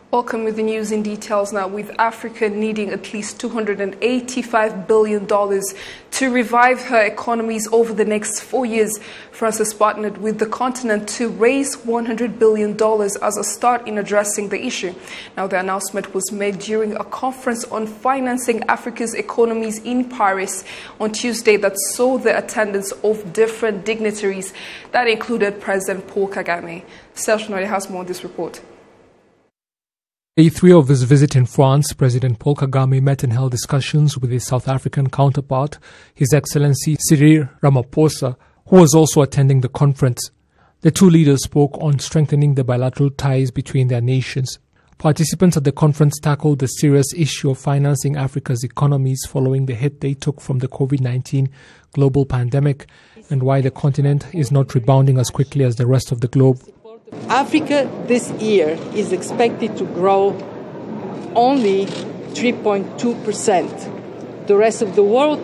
Welcome with the news in details now. With Africa needing at least $285 billion to revive her economies over the next 4 years, France has partnered with the continent to raise $100 billion as a start in addressing the issue. Now, the announcement was made during a conference on financing Africa's economies in Paris on Tuesday that saw the attendance of different dignitaries that included President Paul Kagame. Serge Nori has more on this report. Day 3 of his visit in France, President Paul Kagame met and held discussions with his South African counterpart, His Excellency Cyril Ramaphosa, who was also attending the conference. The two leaders spoke on strengthening the bilateral ties between their nations. Participants at the conference tackled the serious issue of financing Africa's economies following the hit they took from the COVID-19 global pandemic and why the continent is not rebounding as quickly as the rest of the globe. Africa this year is expected to grow only 3.2%. The rest of the world,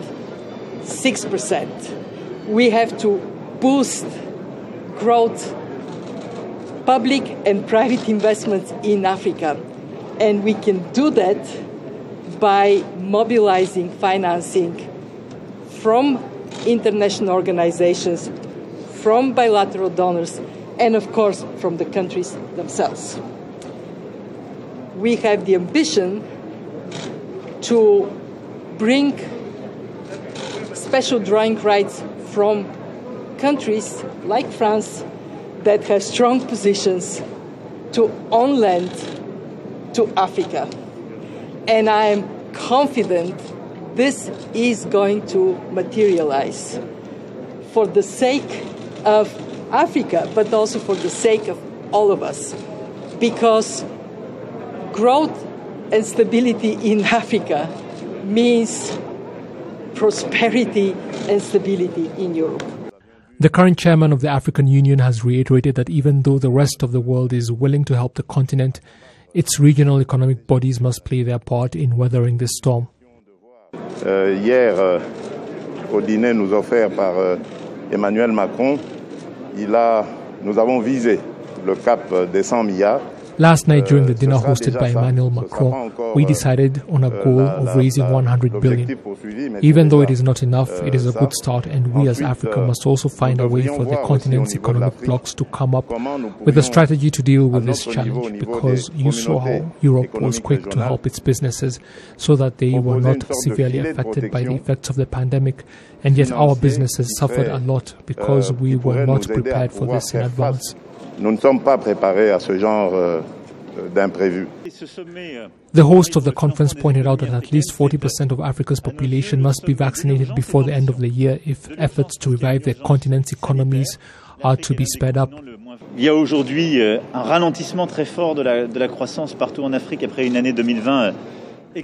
6%. We have to boost growth, public and private investments in Africa. And we can do that by mobilizing financing from international organizations, from bilateral donors, and of course from the countries themselves. We have the ambition to bring special drawing rights from countries like France that have strong positions to own land to Africa. And I am confident this is going to materialize for the sake of Africa, but also for the sake of all of us, because growth and stability in Africa means prosperity and stability in Europe. The current chairman of the African Union has reiterated that even though the rest of the world is willing to help the continent, its regional economic bodies must play their part in weathering this storm. Hier, au dîner nous offert par Emmanuel Macron, nous avons visé le cap des 100 milliards. Last night, during the dinner hosted by Emmanuel Macron, we decided on a goal of raising 100 billion. Even though it is not enough, it is a good start, and we as Africa must also find a way for the continent's economic blocs to come up with a strategy to deal with this challenge, because you saw how Europe was quick to help its businesses so that they were not severely affected by the effects of the pandemic, and yet our businesses suffered a lot because we were not prepared for this in advance. Nous ne sommes pas préparés à ce genre d'imprévu. The host of the conference pointed out that at least 40% of Africa's population must be vaccinated before the end of the year if efforts to revive the continent's economies are to be sped up. Il y a aujourd'hui un ralentissement très fort de la croissance partout en Afrique après une année 2020.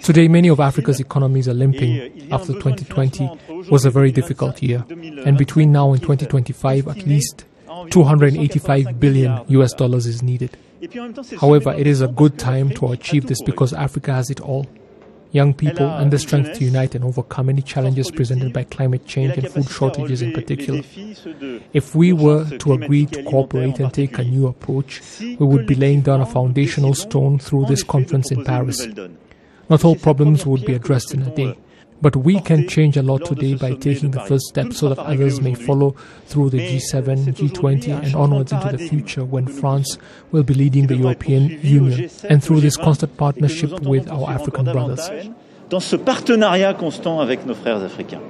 Today, many of Africa's economies are limping after 2020 was a very difficult year. And between now and 2025, at least $285 billion is needed. However, it is a good time to achieve this because Africa has it all. Young people and the strength to unite and overcome any challenges presented by climate change and food shortages in particular. If we were to agree to cooperate and take a new approach, we would be laying down a foundational stone through this conference in Paris. Not all problems would be addressed in a day. But we can change a lot today by taking the first step so that others may follow through the G7, G20 and onwards into the future when France will be leading the European Union and through this constant partnership with our African brothers. Dans ce partenariat constant avec nos frères africains.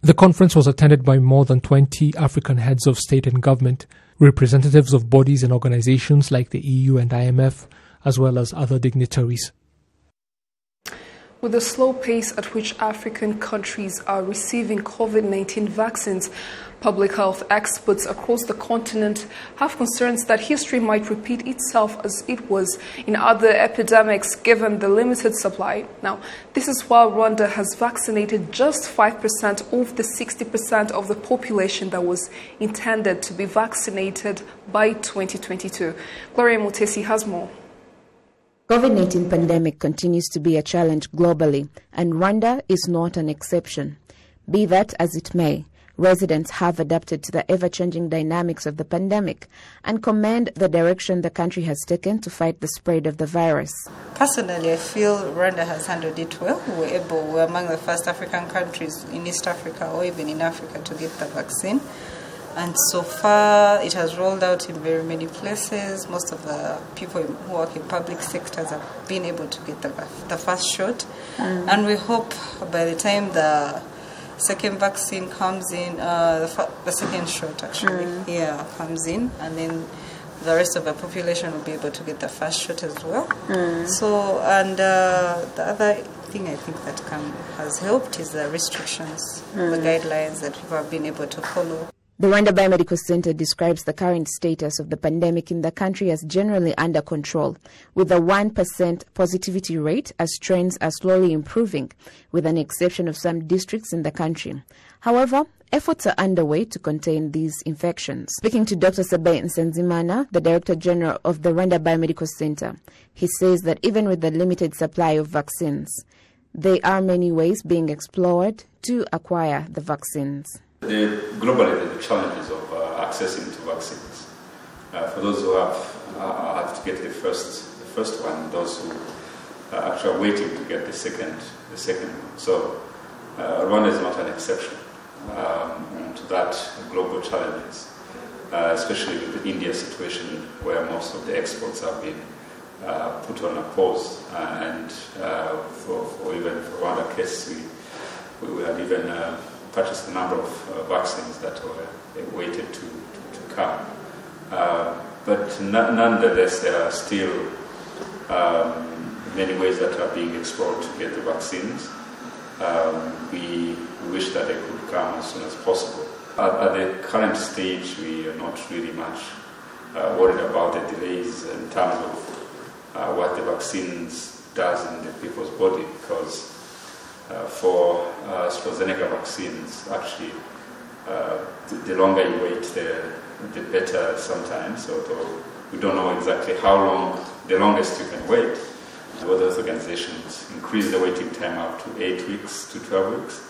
The conference was attended by more than 20 African heads of state and government, representatives of bodies and organizations like the EU and IMF, as well as other dignitaries. With the slow pace at which African countries are receiving COVID-19 vaccines, public health experts across the continent have concerns that history might repeat itself as it was in other epidemics given the limited supply. Now, this is while Rwanda has vaccinated just 5% of the 60% of the population that was intended to be vaccinated by 2022. Gloria Mutesi has more. COVID-19 pandemic continues to be a challenge globally, and Rwanda is not an exception. Be that as it may, Residents have adapted to the ever-changing dynamics of the pandemic and commend the direction the country has taken to fight the spread of the virus. Personally, I feel Rwanda has handled it well. We're among the first African countries in East Africa or even in Africa to get the vaccine. And so far, it has rolled out in very many places. Most of the people who work in public sectors have been able to get the first shot. And we hope by the time the second vaccine comes in, the second shot actually, comes in, and then the rest of the population will be able to get the first shot as well. So, and the other thing I think that has helped is the restrictions, the guidelines that people have been able to follow. The Rwanda Biomedical Center describes the current status of the pandemic in the country as generally under control, with a 1% positivity rate as trends are slowly improving, with an exception of some districts in the country. However, efforts are underway to contain these infections. Speaking to Dr. Sabe Nsenzimana, the Director General of the Rwanda Biomedical Center, he says that even with the limited supply of vaccines, there are many ways being explored to acquire the vaccines. Globally, the challenges of accessing to vaccines. For those who have had to get the first one, those who are actually waiting to get the second one. So Rwanda is not an exception to that global challenges, especially with the India situation, where most of the exports have been put on a pause, and for even for Rwanda case, we had even purchased a number of vaccines that were waited to come. But nonetheless, there are still many ways that are being explored to get the vaccines. We wish that they could come as soon as possible. At the current stage, we are not really much worried about the delays in terms of what the vaccines does in the people's body, because for AstraZeneca vaccines, actually, the longer you wait, the better sometimes. So we don't know exactly how long, the longest you can wait. Those organizations increase the waiting time up to 8 weeks to 12 weeks.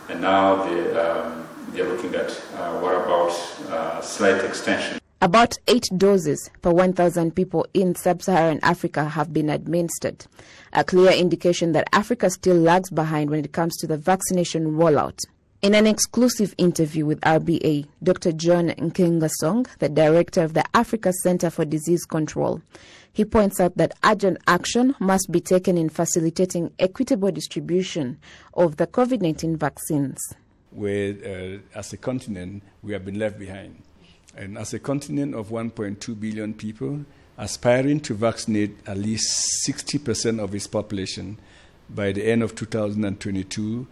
And now they're looking at what about slight extension. About 8 doses per 1,000 people in sub-Saharan Africa have been administered, a clear indication that Africa still lags behind when it comes to the vaccination rollout. In an exclusive interview with RBA, Dr. John Nkengasong, the director of the Africa Center for Disease Control, he points out that urgent action must be taken in facilitating equitable distribution of the COVID-19 vaccines. Where, as a continent, we have been left behind. And as a continent of 1.2 billion people, aspiring to vaccinate at least 60% of its population by the end of 2022,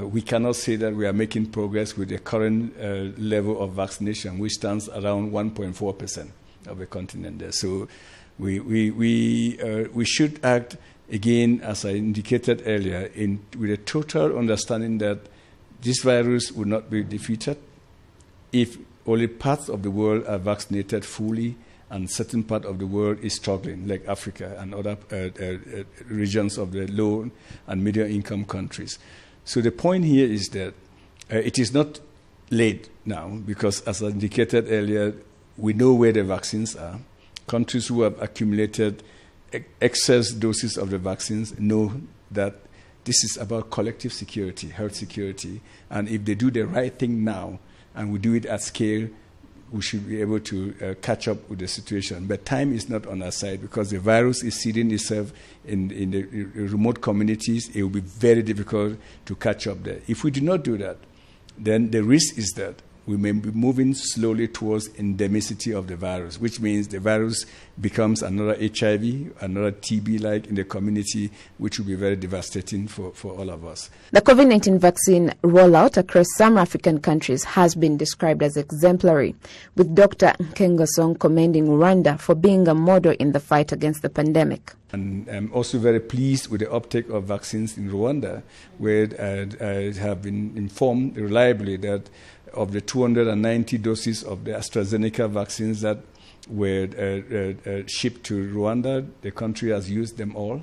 we cannot say that we are making progress with the current level of vaccination, which stands around 1.4% of the continent there. So we should act, again, as I indicated earlier, with a total understanding that this virus will not be defeated if only parts of the world are vaccinated fully and certain part of the world is struggling, like Africa and other regions of the low and medium income countries. So the point here is that it is not late now, because as I indicated earlier, we know where the vaccines are. Countries who have accumulated excess doses of the vaccines know that this is about collective security, health security, and if they do the right thing now, and we do it at scale, we should be able to catch up with the situation. But time is not on our side, because the virus is seeding itself in the remote communities. It will be very difficult to catch up there. If we do not do that, then the risk is that we may be moving slowly towards endemicity of the virus, which means the virus becomes another HIV, another TB-like in the community, which will be very devastating for all of us. The COVID-19 vaccine rollout across some African countries has been described as exemplary, with Dr. Nkengasong commending Rwanda for being a model in the fight against the pandemic. And I'm also very pleased with the uptake of vaccines in Rwanda, where I have been informed reliably that of the 290 doses of the AstraZeneca vaccines that were shipped to Rwanda, the country has used them all,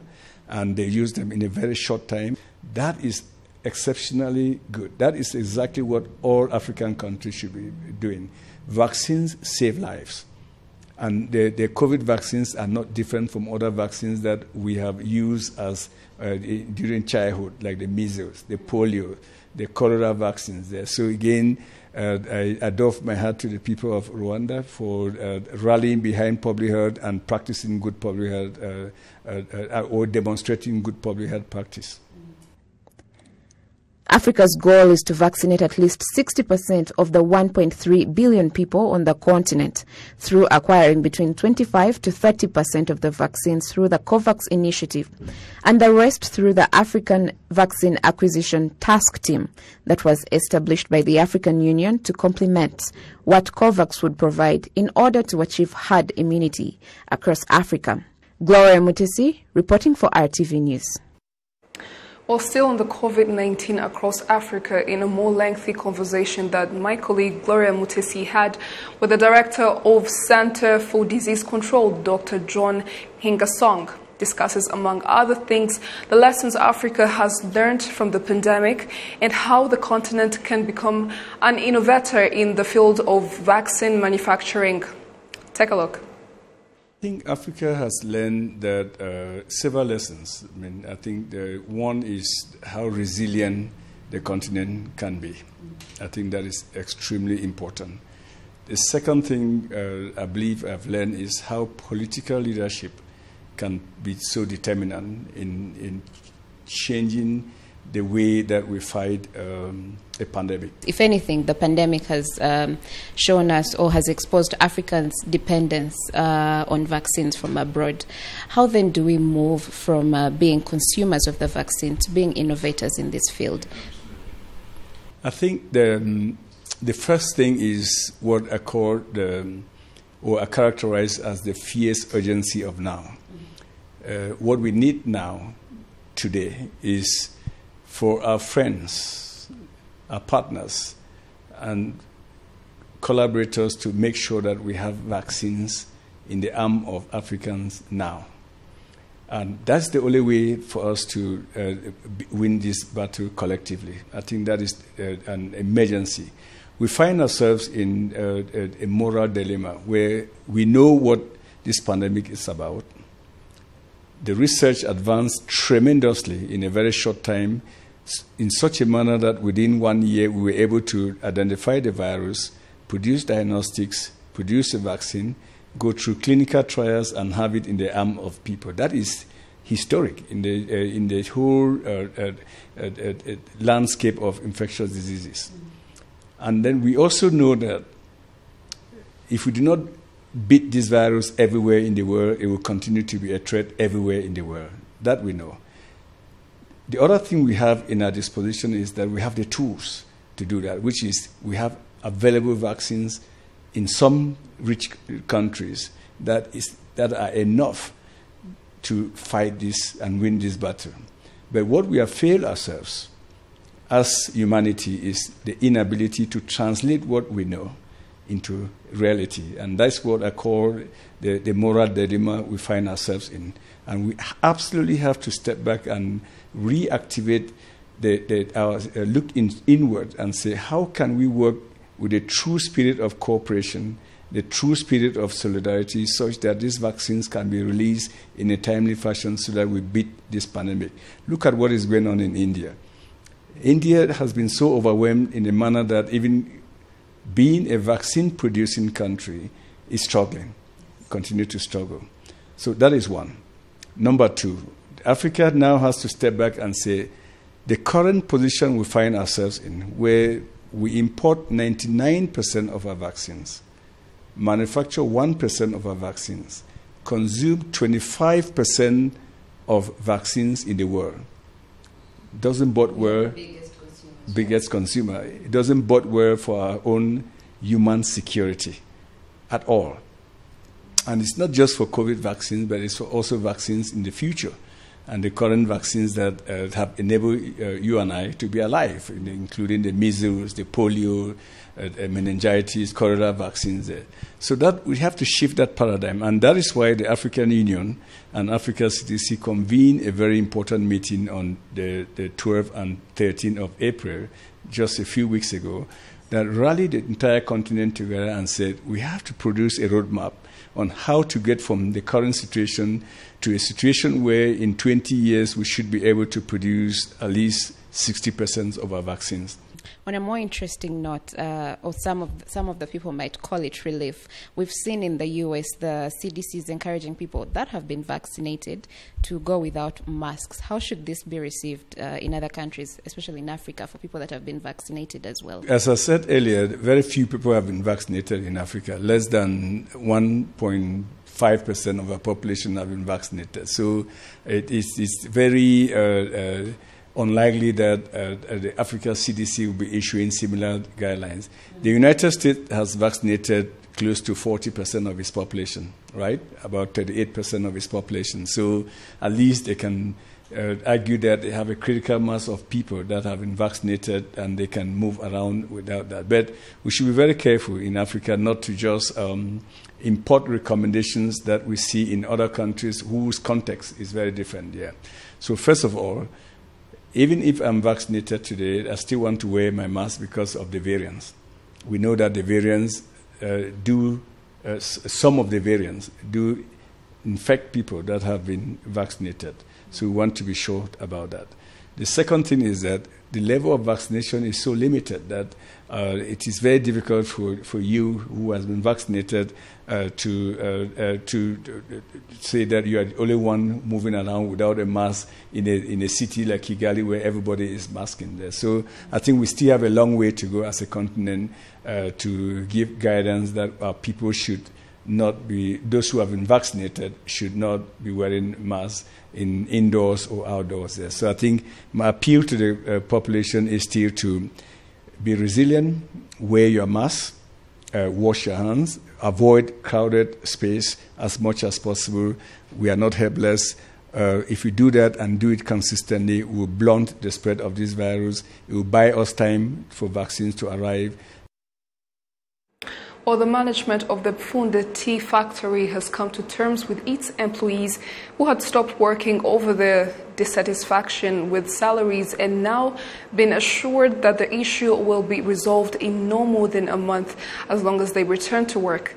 and they used them in a very short time. That is exceptionally good. That is exactly what all African countries should be doing. Vaccines save lives. And the COVID vaccines are not different from other vaccines that we have used as during childhood, like the measles, the polio, the cholera vaccines there. So again, I doff my hat to the people of Rwanda for rallying behind public health and practicing good public health or demonstrating good public health practice. Africa's goal is to vaccinate at least 60% of the 1.3 billion people on the continent through acquiring between 25 to 30% of the vaccines through the COVAX initiative and the rest through the African Vaccine Acquisition Task Team that was established by the African Union to complement what COVAX would provide in order to achieve herd immunity across Africa. Gloria Mutesi, reporting for RTV News. Well, still on the COVID-19 across Africa, in a more lengthy conversation that my colleague Gloria Mutesi had with the director of Center for Disease Control, Dr. John Hingasong, discusses, among other things, the lessons Africa has learned from the pandemic and how the continent can become an innovator in the field of vaccine manufacturing. Take a look. I think Africa has learned that several lessons. I mean, I think one is how resilient the continent can be. I think that is extremely important. The second thing I believe I've learned is how political leadership can be so determinant in changing the way that we fight a pandemic. If anything, the pandemic has shown us or has exposed Africans' dependence on vaccines from abroad. How then do we move from being consumers of the vaccine to being innovators in this field? I think the first thing is what I call or I characterize as the fierce urgency of now. What we need now, today, is for our friends, our partners, and collaborators to make sure that we have vaccines in the arm of Africans now. And that's the only way for us to win this battle collectively. I think that is an emergency. We find ourselves in a moral dilemma where we know what this pandemic is about. The research advanced tremendously in a very short time, in such a manner that within 1 year we were able to identify the virus, produce diagnostics, produce a vaccine, go through clinical trials, and have it in the arm of people. That is historic in the whole landscape of infectious diseases. And then we also know that if we do not beat this virus everywhere in the world, it will continue to be a threat everywhere in the world. That we know. The other thing we have in our disposition is that we have the tools to do that, which is we have available vaccines in some rich countries that are enough to fight this and win this battle. But what we have failed ourselves as humanity is the inability to translate what we know into reality. And that's what I call the moral dilemma we find ourselves in. And we absolutely have to step back and reactivate our look inward and say, how can we work with a true spirit of cooperation, the true spirit of solidarity, such that these vaccines can be released in a timely fashion so that we beat this pandemic. Look at what is going on in India. India has been so overwhelmed in a manner that even being a vaccine-producing country is struggling, continue to struggle. So that is one. Number two, Africa now has to step back and say, the current position we find ourselves in, where we import 99% of our vaccines, manufacture 1% of our vaccines, consume 25% of vaccines in the world, doesn't bode well. Biggest consumer. It doesn't bode well for our own human security at all. And it's not just for COVID vaccines, but it's for also vaccines in the future. and the current vaccines that have enabled you and I to be alive, including the measles, the polio, meningitis, cholera vaccines. So that we have to shift that paradigm, and that is why the African Union and Africa CDC convened a very important meeting on the 12th and 13th of April, just a few weeks ago, that rallied the entire continent together and said we have to produce a roadmap on how to get from the current situation to a situation where in 20 years we should be able to produce at least 60% of our vaccines. On a more interesting note, or some of the people might call it relief, we've seen in the US the CDC is encouraging people that have been vaccinated to go without masks. How should this be received in other countries, especially in Africa, for people that have been vaccinated as well? As I said earlier, very few people have been vaccinated in Africa. Less than 1.5% of our population have been vaccinated. So it's very unlikely that the Africa CDC will be issuing similar guidelines. The United States has vaccinated close to 40% of its population, right? About 38% of its population. So at least they can argue that they have a critical mass of people that have been vaccinated and they can move around without that. But we should be very careful in Africa not to just import recommendations that we see in other countries whose context is very different. Yeah. So first of all, even if I'm vaccinated today, I still want to wear my mask because of the variants. We know that the variants some of the variants do infect people that have been vaccinated. So we want to be sure about that. The second thing is that the level of vaccination is so limited that it is very difficult for you who has been vaccinated to say that you are the only one moving around without a mask in a city like Kigali where everybody is masking there. So I think we still have a long way to go as a continent to give guidance that our people should not be, those who have been vaccinated should not be wearing masks in indoors or outdoors there. So I think my appeal to the population is still to be resilient, wear your mask, wash your hands, avoid crowded space as much as possible. We are not helpless. If we do that and do it consistently, we will blunt the spread of this virus. It will buy us time for vaccines to arrive. Well, the management of the Pfunda tea factory has come to terms with its employees who had stopped working over their dissatisfaction with salaries and now been assured that the issue will be resolved in no more than a month as long as they return to work.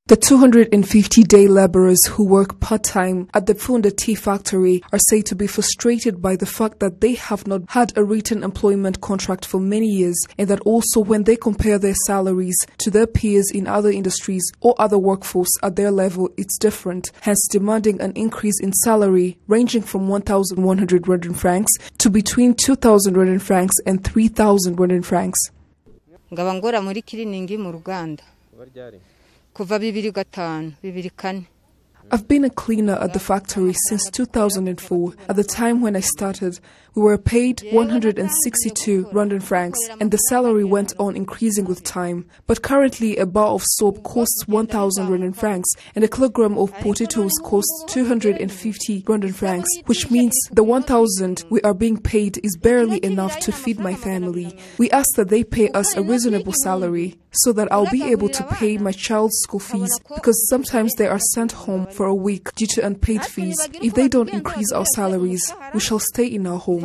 The 250-day laborers who work part-time at the Pfunda tea factory are said to be frustrated by the fact that they have not had a written employment contract for many years, and that also when they compare their salaries to their peers in other industries or other workforce at their level, it's different, hence demanding an increase in salary ranging from 1,100 Rwandan francs to between 2,000 Rwandan francs and 3,000 Rwandan francs. Ngabangora muri kiliningi mu Rwanda. I've been a cleaner at the factory since 2004. At the time when I started, we were paid 162 Rwandan francs, and the salary went on increasing with time. But currently, a bar of soap costs 1,000 Rwandan francs, and a kilogram of potatoes costs 250 Rwandan francs, which means the 1,000 we are being paid is barely enough to feed my family. We ask that they pay us a reasonable salary, so that I'll be able to pay my child's school fees, because sometimes they are sent home for a week due to unpaid fees. If they don't increase our salaries, we shall stay in our homes.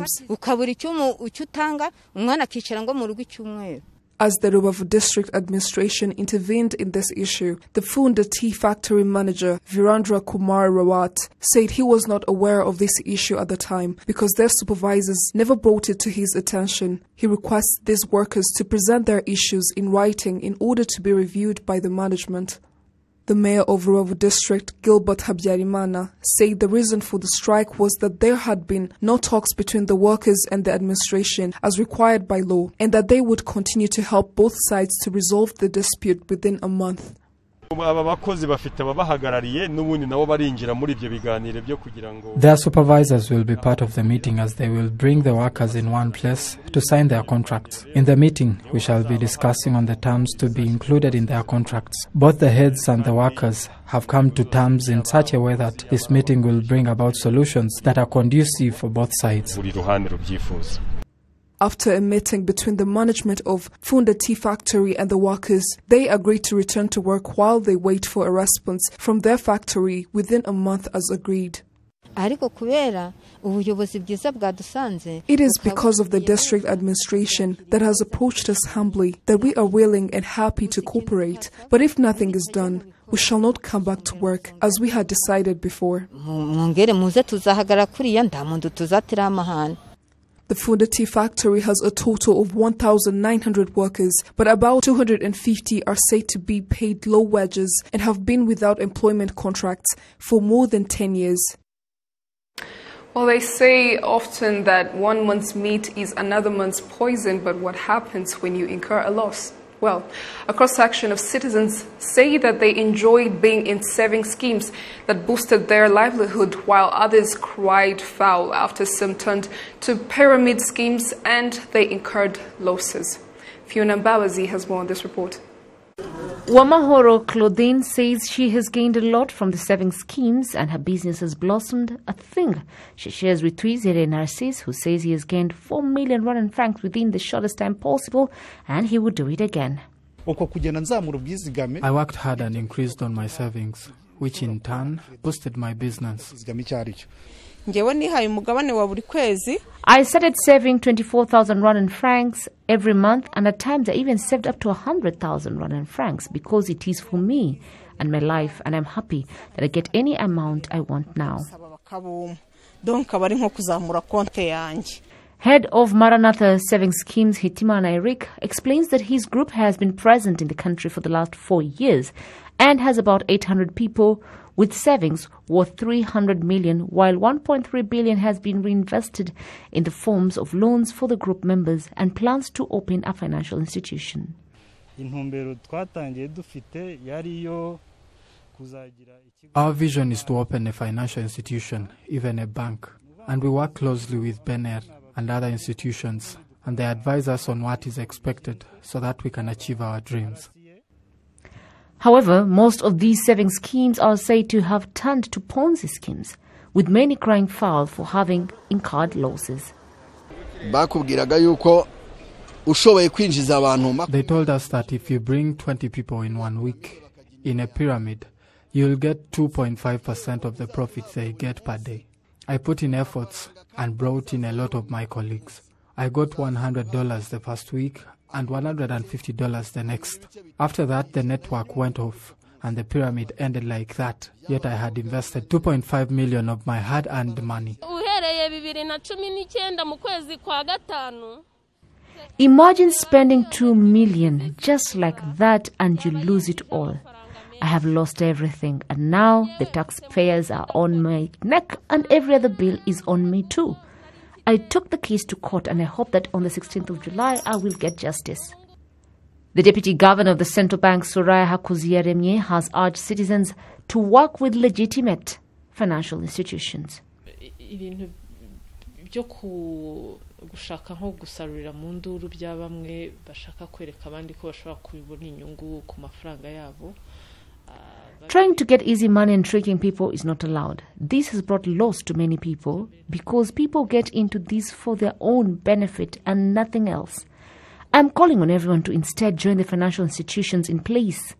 As the Rubavu district administration intervened in this issue, the Pfunda tea factory manager, Virendra Kumar Rawat, said he was not aware of this issue at the time because their supervisors never brought it to his attention. He requests these workers to present their issues in writing in order to be reviewed by the management. The mayor of Rubavu district, Gilbert Habyarimana, said the reason for the strike was that there had been no talks between the workers and the administration as required by law, and that they would continue to help both sides to resolve the dispute within a month. Their supervisors will be part of the meeting as they will bring the workers in one place to sign their contracts. In the meeting, we shall be discussing on the terms to be included in their contracts. Both the heads and the workers have come to terms in such a way that this meeting will bring about solutions that are conducive for both sides. After a meeting between the management of Funda Tea Factory and the workers, they agreed to return to work while they wait for a response from their factory within a month as agreed. It is because of the district administration that has approached us humbly that we are willing and happy to cooperate. But if nothing is done, we shall not come back to work as we had decided before. The Funda Tea Factory has a total of 1,900 workers, but about 250 are said to be paid low wages and have been without employment contracts for more than 10 years. Well, they say often that one month's meat is another month's poison, but what happens when you incur a loss? Well, a cross-section of citizens say that they enjoyed being in saving schemes that boosted their livelihood, while others cried foul after some turned to pyramid schemes and they incurred losses. Fiona Mbabazi has more on this report. Wamahoro Claudine says she has gained a lot from the saving schemes and her business has blossomed, a thing she shares with Twizere Narcisse, who says he has gained 4 million Rwandan francs within the shortest time possible and he would do it again. I worked hard and increased on my savings, which in turn boosted my business. I started saving 24,000 Rwandan francs every month, and at times I even saved up to 100,000 Rwandan francs because it is for me and my life, and I'm happy that I get any amount I want now. Head of Maranatha Saving Schemes, Hitimana Eric, explains that his group has been present in the country for the last 4 years and has about 800 people with savings worth 300 million, while 1.3 billion has been reinvested in the forms of loans for the group members and plans to open a financial institution. Our vision is to open a financial institution, even a bank, and we work closely with BNR and other institutions, and they advise us on what is expected so that we can achieve our dreams. However, most of these saving schemes are said to have turned to Ponzi schemes, with many crying foul for having incurred losses. They told us that if you bring 20 people in 1 week in a pyramid, you'll get 2.5% of the profits they get per day. I put in efforts and brought in a lot of my colleagues. I got $100 the first week and $150 the next. After that, the network went off and the pyramid ended like that. Yet I had invested 2.5 million of my hard-earned money. Imagine spending 2 million just like that and you lose it all. I have lost everything, and now the taxpayers are on my neck and every other bill is on me too. I took the case to court and I hope that on the 16th of July I will get justice. The Deputy Governor of the Central Bank, Soraya Hakuziyaremye, has urged citizens to work with legitimate financial institutions. gushaka nko gusarurira mu nduru bya bamwe bashaka kwereka abandi ko bashobora kubibona inyungu ku mafaranga yabo. Trying to get easy money and tricking people is not allowed. This has brought loss to many people because people get into this for their own benefit and nothing else. I'm calling on everyone to instead join the financial institutions in place.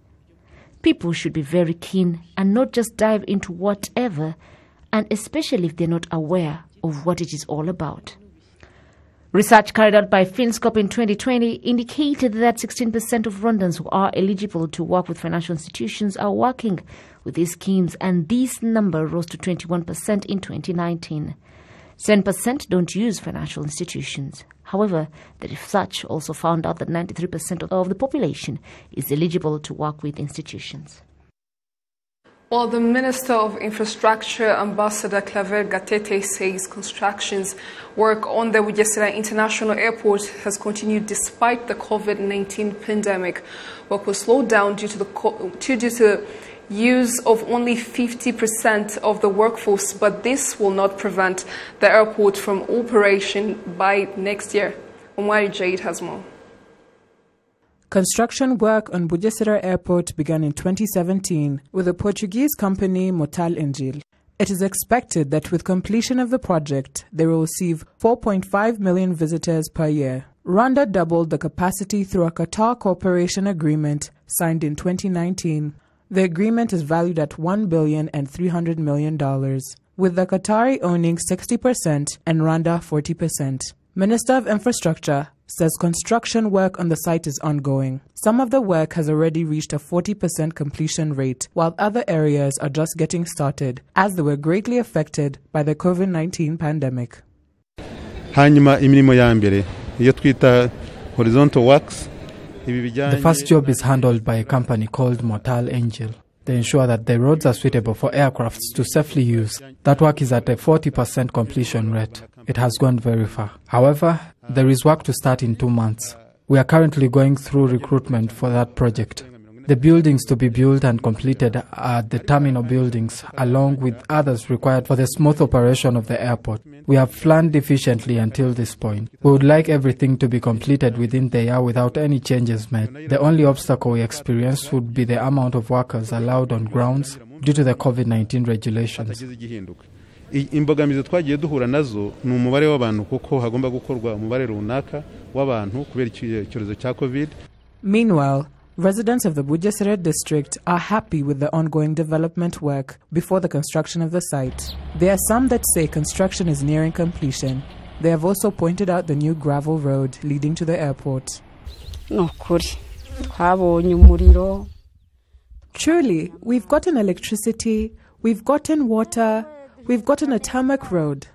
People should be very keen and not just dive into whatever, and especially if they're not aware of what it is all about. Research carried out by Finscope in 2020 indicated that 16% of Rwandans who are eligible to work with financial institutions are working with these schemes, and this number rose to 21% in 2019. 7% don't use financial institutions. However, the research also found out that 93% of the population is eligible to work with institutions. Well, the Minister of Infrastructure, Ambassador Claver Gatete, says constructions work on the Bugesera International Airport has continued despite the COVID-19 pandemic. Work was slowed down due to the use of only 50% of the workforce, but this will not prevent the airport from operation by next year. Omari Jade has more. Construction work on Bugesera Airport began in 2017 with the Portuguese company Motal Engil. It is expected that with completion of the project, they will receive 4.5 million visitors per year. Rwanda doubled the capacity through a Qatar cooperation agreement signed in 2019. The agreement is valued at $1 billion and $300 million, with the Qatari owning 60% and Rwanda 40%. Minister of Infrastructure says construction work on the site is ongoing. Some of the work has already reached a 40% completion rate, while other areas are just getting started, as they were greatly affected by the COVID-19 pandemic. Hanyuma imirimo ya mbere iyo twita horizontal works. The first job is handled by a company called Motal Engil. They ensure that the roads are suitable for aircrafts to safely use. That work is at a 40% completion rate. It has gone very far. However, there is work to start in 2 months. We are currently going through recruitment for that project. The buildings to be built and completed are the terminal buildings, along with others required for the smooth operation of the airport. We have planned efficiently until this point. We would like everything to be completed within the year without any changes made. The only obstacle we experience would be the amount of workers allowed on grounds due to the COVID-19 regulations. Imbogamizi twagiye duhura nazo ni umubare w'abantu kuko hagomba gukorwa umubare runaka w'abantu kubera icyorezo cya COVID. Meanwhile, residents of the Bugesera district are happy with the ongoing development work before the construction of the site. There are some that say construction is nearing completion. They have also pointed out the new gravel road leading to the airport. Truly, we've gotten electricity, we've gotten water, we've gotten a tarmac road.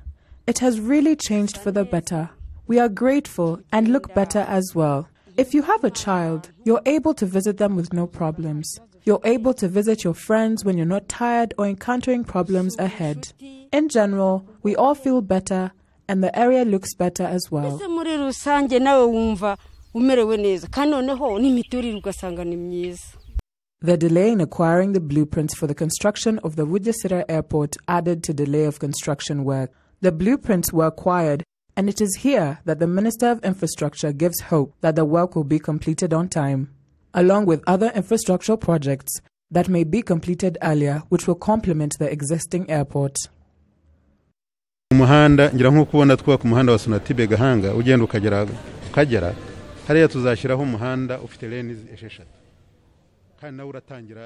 It has really changed for the better. We are grateful and look better as well. If you have a child, you're able to visit them with no problems. You're able to visit your friends when you're not tired or encountering problems ahead. In general, we all feel better and the area looks better as well. The delay in acquiring the blueprints for the construction of the Bugesera Airport added to delay of construction work. The blueprints were acquired, and it is here that the Minister of Infrastructure gives hope that the work will be completed on time, along with other infrastructural projects that may be completed earlier, which will complement the existing airport. Umuhanda ngira nko kubona twa ku muhanda wa Sonatibe Gahanga ugenda ukagera hariya tuzashiraho umuhanda ufite lanes esheshatu.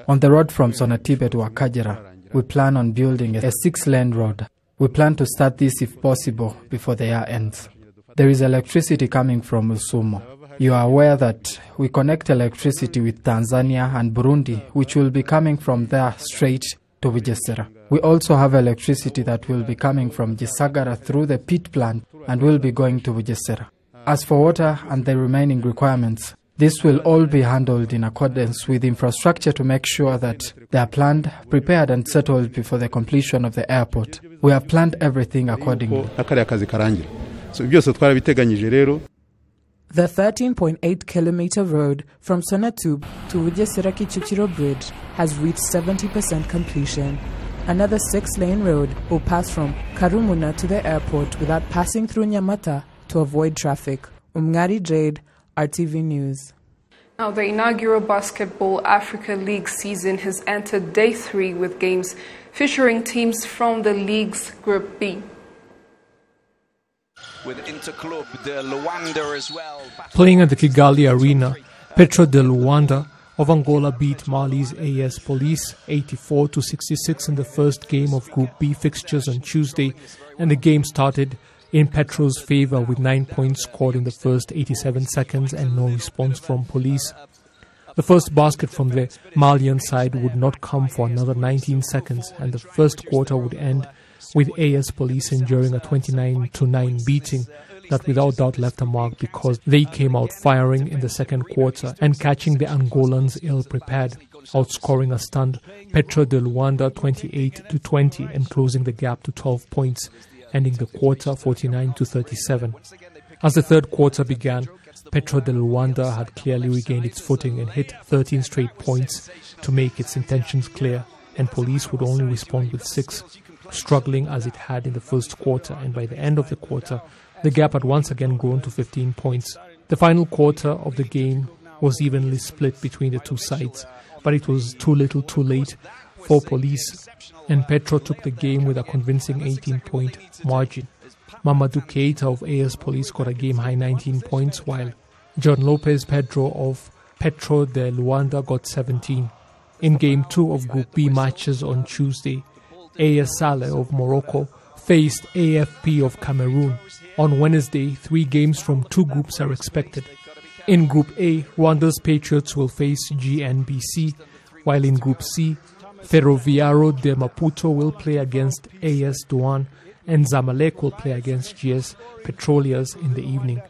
On the road from Sonatibe to Akagera, we plan on building a 6-lane road. We plan to start this if possible before the year ends. There is electricity coming from Usumo. You are aware that we connect electricity with Tanzania and Burundi, which will be coming from there straight to Bugesera. We also have electricity that will be coming from Gisagara through the pit plant and will be going to Bugesera. As for water and the remaining requirements, this will all be handled in accordance with infrastructure to make sure that they are planned, prepared and settled before the completion of the airport. We have planned everything accordingly. The 13.8-kilometer road from Sonatube to Bugesera Kichukiro Bridge has reached 70% completion. Another 6-lane road will pass from Karumuna to the airport without passing through Nyamata to avoid traffic. Umngari Jade, RTV News. Now, the inaugural Basketball Africa League season has entered day 3 with games featuring teams from the league's Group B. With Interclub de Luanda as well. Playing at the Kigali Arena, Petro de Luanda of Angola beat Mali's AS Police 84-66 in the first game of Group B fixtures on Tuesday, and the game started in Petro's favor with 9 points scored in the first 87 seconds and no response from Police. The first basket from the Malian side would not come for another 19 seconds, and the first quarter would end with AS Police enduring a 29-9 beating that without doubt left a mark because they came out firing in the second quarter and catching the Angolans ill-prepared. outscoring a stunned Petro de Rwanda 28-20 and closing the gap to 12 points, ending the quarter 49-37. As the third quarter began, Petro de Rwanda had clearly regained its footing and hit 13 straight points to make its intentions clear, and police would only respond with 6, struggling as it had in the first quarter, and by the end of the quarter, the gap had once again grown to 15 points. The final quarter of the game was evenly split between the two sides, but it was too little too late for police, and Petro took the game with a convincing 18-point margin. Mamadou Keita of AS Police got a game-high 19 points, while John Lopez Pedro of Petro de Rwanda got 17. In Game 2 of Group B matches on Tuesday, AS Saleh of Morocco faced AFP of Cameroon. On Wednesday, 3 games from 2 groups are expected. In Group A, Rwanda's Patriots will face GNBC, while in Group C, Ferroviario de Maputo will play against AS Douane, and Zamalek will play against GS Petroleers in the evening.